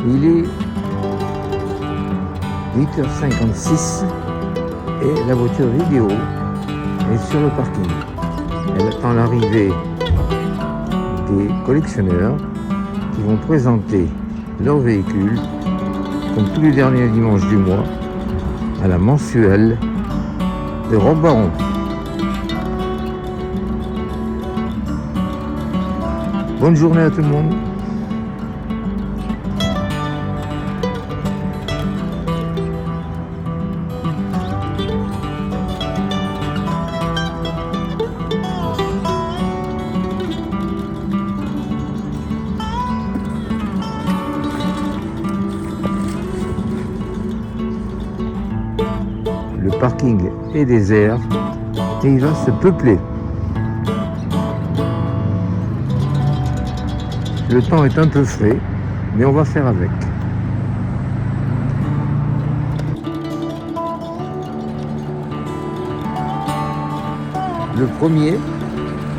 Il est 8h56 et la voiture vidéo est sur le parking. Elle attend l'arrivée des collectionneurs qui vont présenter leur véhicule, comme tous les derniers dimanches du mois, à la mensuelle de Roch Baron. Bonne journée à tout le monde. Le parking est désert et il va se peupler. Le temps est un peu frais, mais on va faire avec. Le premier,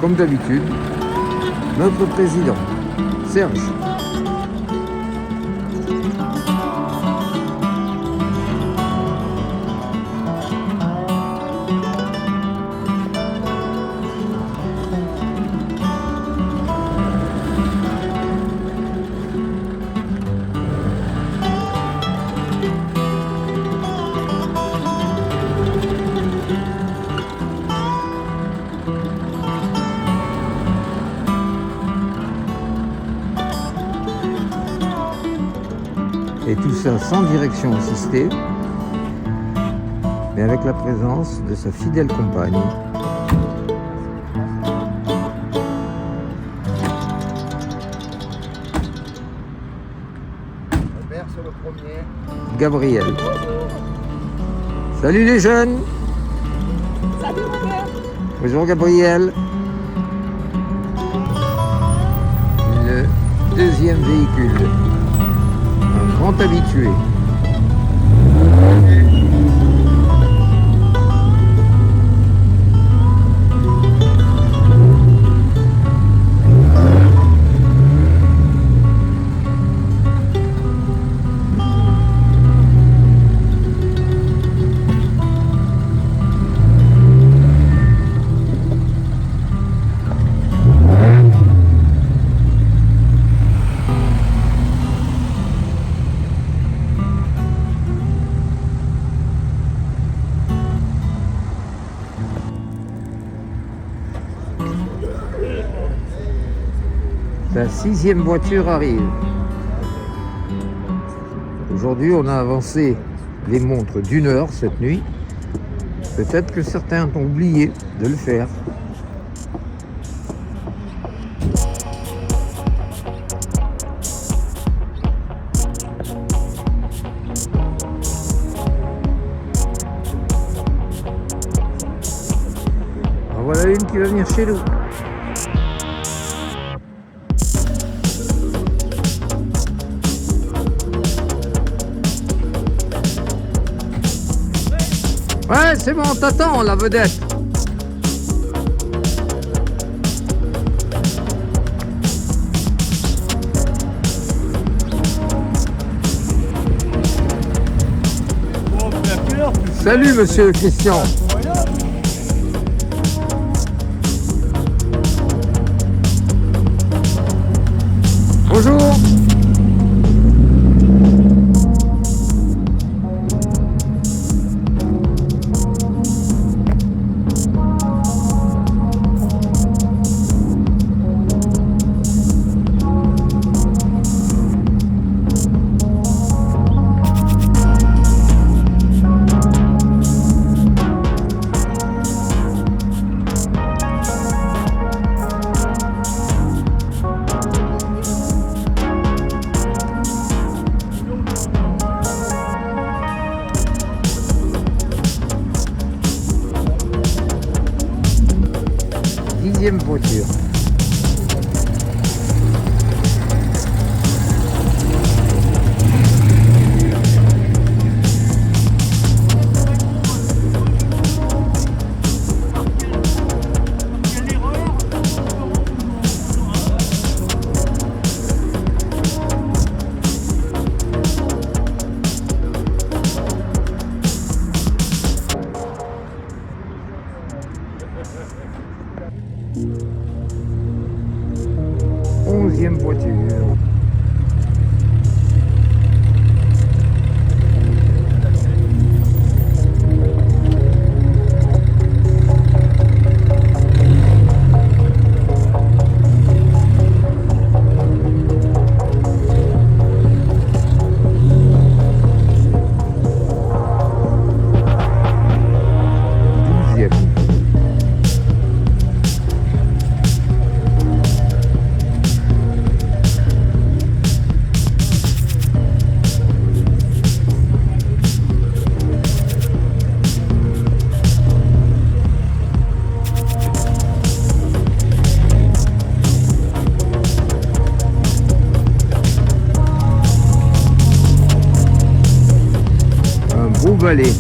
comme d'habitude, notre président, Serge. Et tout ça sans direction assistée, mais avec la présence de sa fidèle compagne. Albert, c'est le premier. Gabriel. Salut les jeunes. Salut Robert. Bonjour Gabriel. Le deuxième véhicule. Un grand habitué. La sixième voiture arrive. Aujourd'hui, on a avancé les montres d'1 heure cette nuit. Peut-être que certains ont oublié de le faire. En voilà une qui va venir chez nous. Ouais, c'est bon, on t'attend, la vedette. Salut, monsieur Christian. Bonjour. Dixième voiture. 11e voiture. Un beau balai.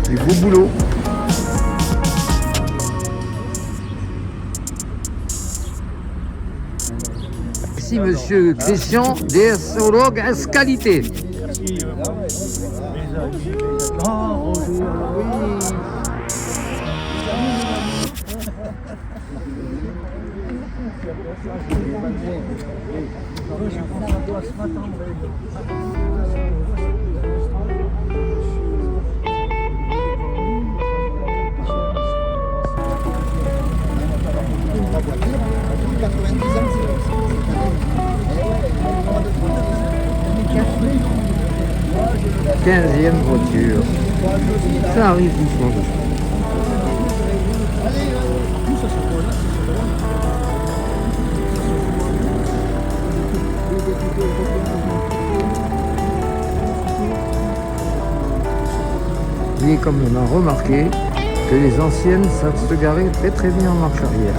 Du beau boulot. Merci monsieur Christian, DSologue Qualité. Merci, mes amis. Ah, bonjour. Oui. Quinzième voiture. Ça arrive doucement. Il est comme on a remarqué que les anciennes savent se garer très très bien en marche arrière.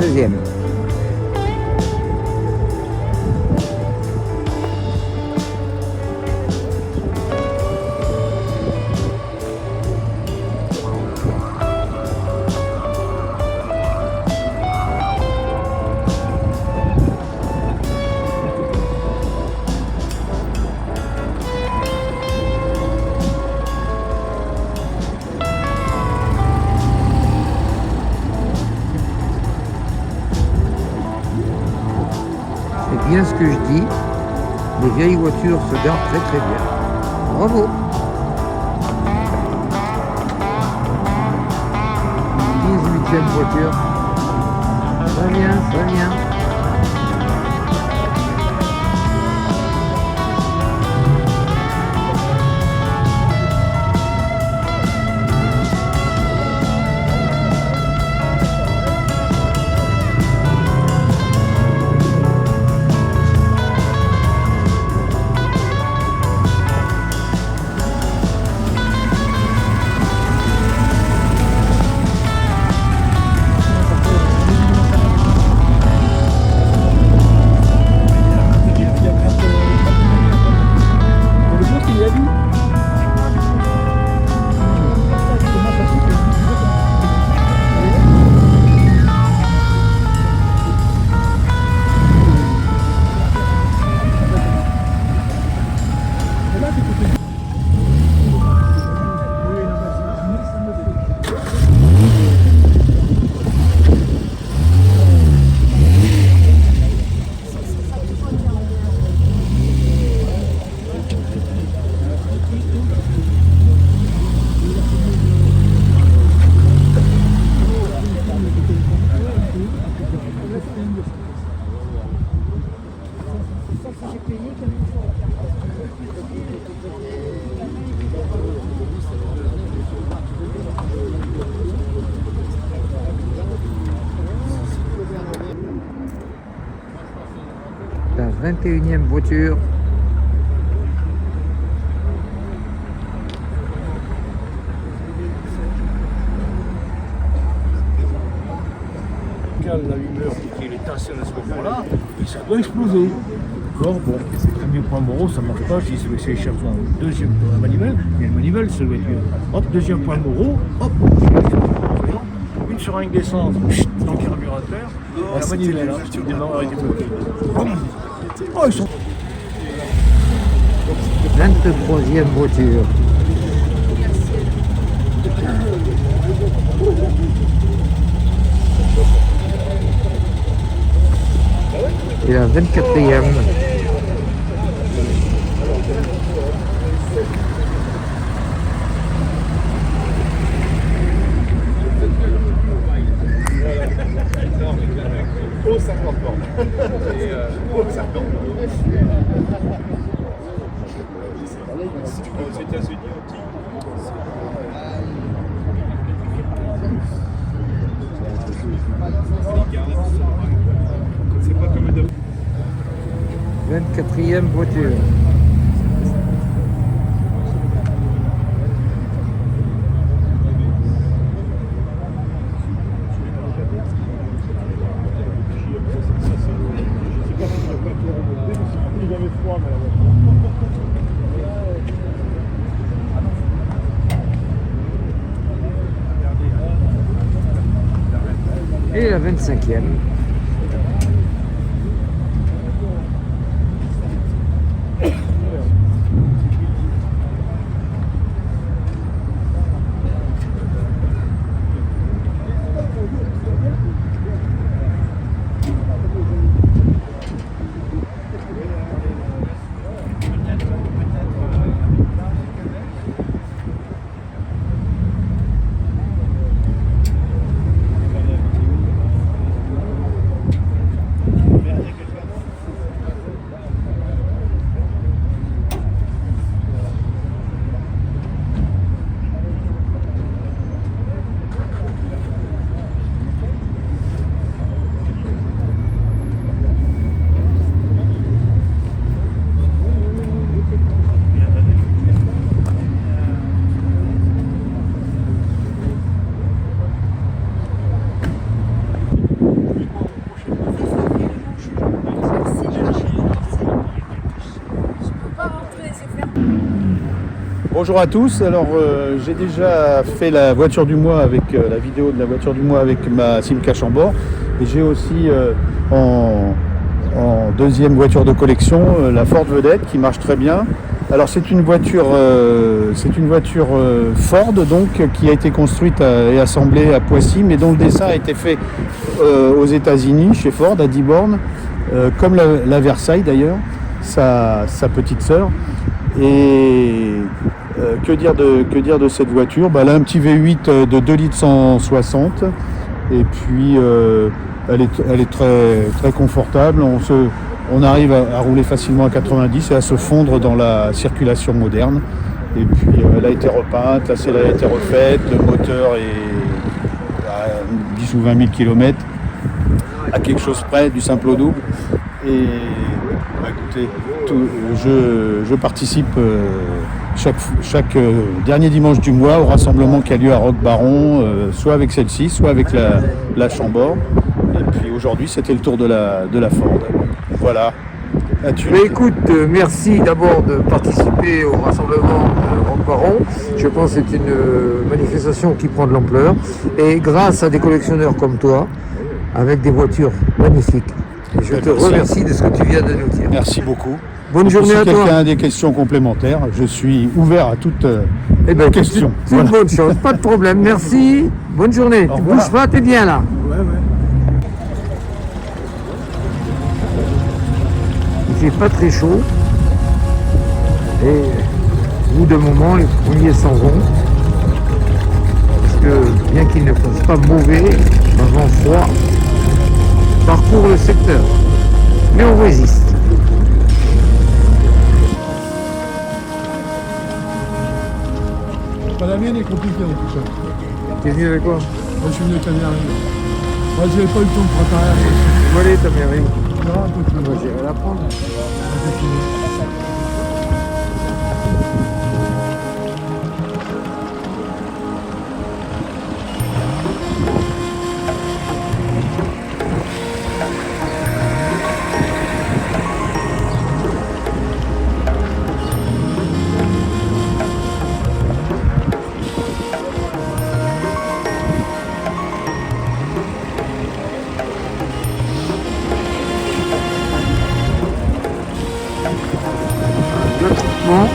Deuxième. C'est bien ce que je dis, les vieilles voitures se gardent très très bien. Bravo. 18e voiture. Ça vient, ça vient. La 21e voiture. social d'allumeur qui est tassé à ce moment-là, et ça doit exploser. D'accord, bon, premier point Moreau, ça ne marche pas, je dis c'est les chercheurs. Deuxième point manivelle, il y a une manivelle sur le voiture. Hop, deuxième point Moreau, hop, une seringue d'essence dans le carburateur, la manivelle là, tu démarres avec des bloqués. Oh, ils sont... 23e voiture. Et la 24e. Au 50 bornes. Au 50 bornes. Aux États-Unis, on dit. C'est pas comme de... 24e voiture. Et la 25e. Bonjour à tous, alors j'ai déjà fait la voiture du mois avec la vidéo de la voiture du mois avec ma Simca Chambord et j'ai aussi en deuxième voiture de collection la Ford Vedette qui marche très bien. Alors c'est une voiture Ford donc qui a été construite et assemblée à Poissy mais dont le dessin a été fait aux États-Unis chez Ford à Dearborn, comme la Versailles d'ailleurs, sa petite sœur. Et que dire de cette voiture? Elle a un petit V8 de 2 litres 160 et puis elle est très, très confortable. On arrive à rouler facilement à 90 et à se fondre dans la circulation moderne. Et puis elle a été repeinte, la selle a été refaite, le moteur est à 10 ou 20 000 km à quelque chose près du simple au double. Et écoutez, je participe chaque dernier dimanche du mois au rassemblement qui a lieu à Roc-Baron, soit avec celle-ci, soit avec la Chambord. Et puis aujourd'hui, c'était le tour de la Ford. Voilà. Mais écoute, merci d'abord de participer au rassemblement Roc-Baron. Je pense que c'est une manifestation qui prend de l'ampleur. Et grâce à des collectionneurs comme toi, avec des voitures magnifiques. Et je te remercie de ce que tu viens de nous dire. Merci beaucoup. Bonne journée à toi. Si quelqu'un a des questions complémentaires, je suis ouvert à toutes questions. C'est une bonne chose, pas de problème. Merci. Bonne journée. Tu bouges pas, t'es bien là. Ouais. Il fait pas très chaud. Et au bout d'un moment, les premiers s'en vont. Parce que bien qu'il ne fasse pas mauvais, un vent froid parcourt le secteur. Mais on résiste. La mienne est compliquée en tout cas. T'es venu avec quoi? Moi je suis venu avec la mairie. Moi j'avais pas eu le temps de préparer. Voilà ta mairie. Non, un peu plus. Moi j'irai la prendre. doucement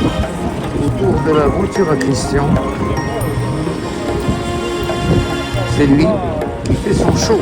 autour de la voiture à Christian. C'est lui qui fait son show.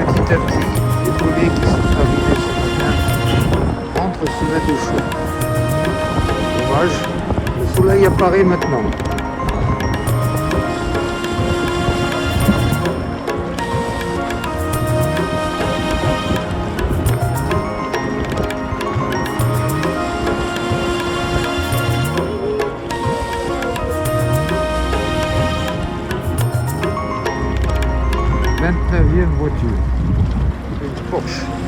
Petit à petit, les poulets qui sont arrivés ce matin rentrent se mettre au chaud. Dommage, le soleil apparaît maintenant. Vingt-neuvième voiture, une Porsche.